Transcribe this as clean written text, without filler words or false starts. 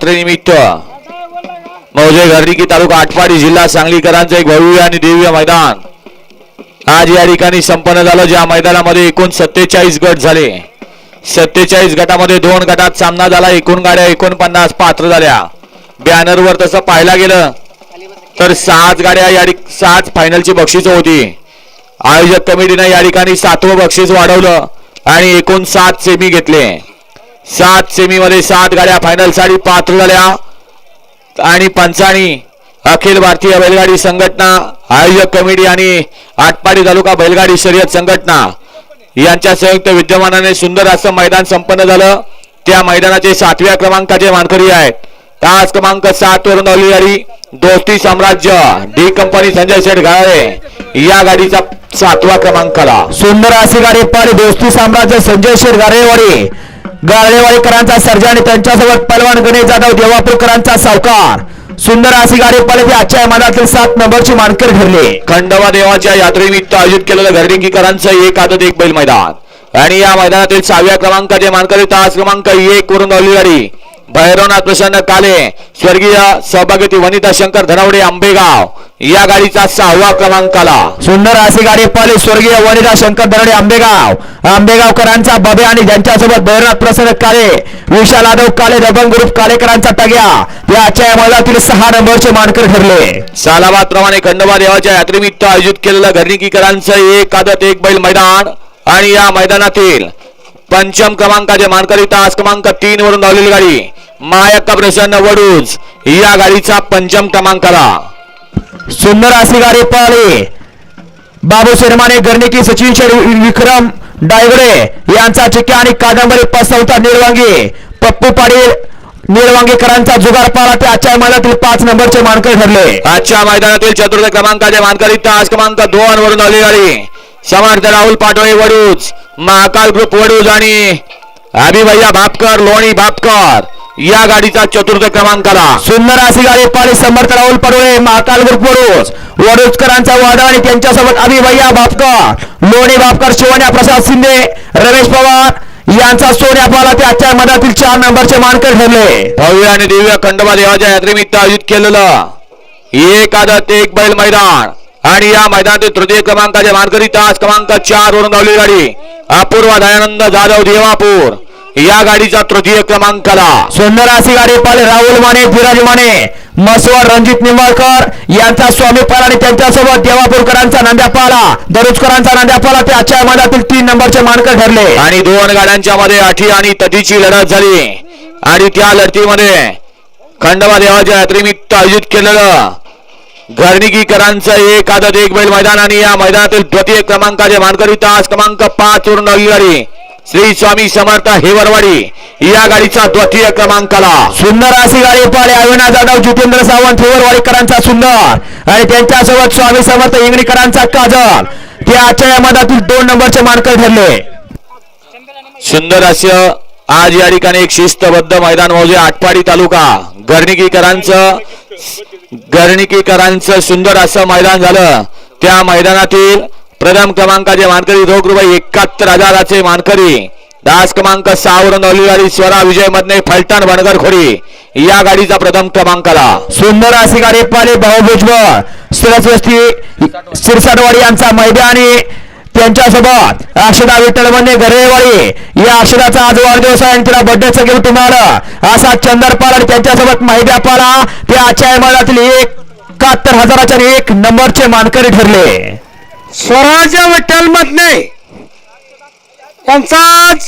यात्रेनिमित्त मौजे घरनिकी तालुका आटपाडी जिल्हा सांगलीकरांचं एक भव्य आणि दिव्य मैदान आज या ठिकाणी संपन्न झालं। ज्या मैदानामध्ये एकूण 47 गट झाले। 47 गटामध्ये 2 गटात सामना झाला। एकूण गाड्या 49 पात्र झाल्या। बॅनरवर तसं पाहायला गेलं तर 6 गाड्या या 6 फायनलची बक्षीस होती। आयोजक कमिटीने या ठिकाणी 7वं बक्षीस वाढवलं आणि एकूण 7 सेमी घेतले। 7 सेमी मध्ये 7 गाड्या फायनल साठी पात्र झाल्या आणि पंचांनी अखिल भारतीय बैलगाडी संघटना आयोजक कमिटी आणि आटपाडी तालुका बैलगाडी शर्यत संघटना यांच्या संयुक्त विद्यमानाने सुंदर असं मैदान संपन्न झालं। त्या मैदानाचे 7व्या क्रमांकाचे मानकरी आहेत। तास क्रमांक 7 वरून आलेली गाडी दोस्ती साम्राज्य डी कंपनी संजय शेठ गाळे या गाडीचा 7व्या क्रमांकाला सुंदर अशी गाडी पाहिली दोस्ती साम्राज्य संजय शेठ गाळेवाडीकरांचा सर्जा आणि त्यांच्यासोबत पहलवान गणेश जाधव देवापूरकरांचा सावकार सुंदर अशी गाडी पाहिली आजच्या मैदानातील 7 नंबरची मानकरी ठरली। खंडोबा देवाच्या यात्रेनिमित्त आयोजित केलेलं घरनिकीकरांचं एक आदत एक बैल मैदान आणि या मैदानातील 6व्या क्रमांकाचे मानकरी तास क्रमांक 1 वरून आलेली गाडी भैरवनाथ प्रसन्न काले स्वर्गीय सौभाग्यवती वनिता शंकर धनवडे आंबेगाव या गाडीचा 6व्या क्रमांकाला सुंदर अशी गाडी पाहिली स्वर्गीय वनिता शंकर धनवडे आंबेगावकरांचा बबे आणि ज्यांच्यासोबत भैरवनाथ प्रसन्न काले विशाल यादव काले दबंग ग्रुप कालेकरांचा टग्या या आजच्या मैदानातील 6 नंबरचे मानकरी ठरले। सालाबाद प्रमाणे खंडोबा देवाच्या यात्रेनिमित्त आयोजित केलेलं घरनिकीकरांचं एक आदत एक बैल मैदान आणि या मैदानातील 5म क्रमांकाचे मानकरी तास क्रमांक 3 वरून धावलेली गाडी मायक्का प्रसन्न वडूज या गाडीचा 5म क्रमांकाला सुंदर अशी गाडी पाहिली बाबू शर्माने घरनिकी सचिन शेठ विक्रम डायगडे यांचा चिक्या आणि कादंबरी पसवता निर्वांगी पप्पू पाटील निळवांगीकरांचा जुगार पाला ते आजच्या मैदानातील 5 नंबरचे मानकरी ठरले। आजच्या मैदानातील 4थ्या क्रमांकाचे मानकरी तास क्रमांक 2 वरून धावलेली गाडी समर्थ राहुल पाटोळे वडूज महाकाल ग्रुप वडूज आणि अभिभैया भापकर लोणी भापकर या गाडीचा 4थ्या क्रमांकाला सुंदर अशी गाडी पाहिली समर्थ राहुल पाटोळे महाकाल ग्रुप वडूजकरांचा वादा आणि त्यांच्यासोबत अभिभैया भापकर लोणी भापकर शिवण्या प्रसाद शिंदे रमेश पवार यांचा सोन्या पाला ते आजच्या मैदानातील 4 नंबरचे मानकरी ठरले। भव्य आणि दिव्य खंडोबा देवाच्या यात्रेनिमित्त आयोजित केलेलं एक आदत एक बैल मैदान आणि या मैदानातील 3य क्रमांकाचे मानकरी तास क्रमांक 4 वरून धावलेली गाडी अपूर्वा दयानंद जाधव देवापूर या गाडीचा 3य क्रमांकाला सुंदर अशी गाडी पाहिली राहुल माने धीरज माने मसवाड रणजित निंबाळकर यांचा स्वामी पाला आणि त्यांच्यासोबत देवापूरकरांचा नांद्या पाला दरुजकरांचा नांद्या पाला ते आजच्या मैदानातील 3 नंबरचे मानकरी ठरले। आणि 2 गाड्यांच्या मध्ये आठी आणि तटीची लढत झाली आणि त्या लढतीमध्ये खंडोबा देवाच्या यात्रेनिमित्त आयोजित केलेलं घरनिकीकरांचं एक आदत एक बैल मैदान आणि या मैदानातील 2य क्रमांकाचे मानकरी तास क्रमांक 5 वरून धावलेली गाडी श्री स्वामी समर्थ हेवरवाडी या गाडीचा 2य क्रमांकाला सुंदर अशी गाडी पाहिली अविनाश जाधव जितेंद्र सावंत हेवरवाडीकरांचा सुंदर आणि त्यांच्यासोबत स्वामी समर्थ इंगणीकरांचा काजल ते आजच्या मैदानातील 2 नंबरचे मानकरी ठरले। सुंदर असं आज या ठिकाणी एक शिस्तबद्ध मैदान मौजे आटपाडी तालुका घरनिकीकरांचं सुंदर असं मैदान झालं। त्या मैदानातील प्रथम क्रमांकाचे मानकरी रोख रुपये 71,000चे मानकरी तास क्रमांक 6 वरून धावलेली गाडी स्वरा विजय मधने फलटण बनगर खोडी या गाडीचा प्रथम क्रमांकाला सुंदर अशी गाडी पाहिली भाऊभुजबळ सरस्वती सिरसाटवाडी यांचा मैदानी त्यांच्यासोबत अक्षदा विठ्ठल मधने घरेवाडी या अक्षदाचा आज वाढदिवस आहे आणि तिला बर्थडेचं गिफ्ट मिळालं असा चंदरपाल आणि त्यांच्यासोबत माहिद्या पाला ते आजच्या मैदानातील 71,000चे 1 नंबरचे मानकरी ठरले। स्वराज्य विठ्ठल मधने यांचा आज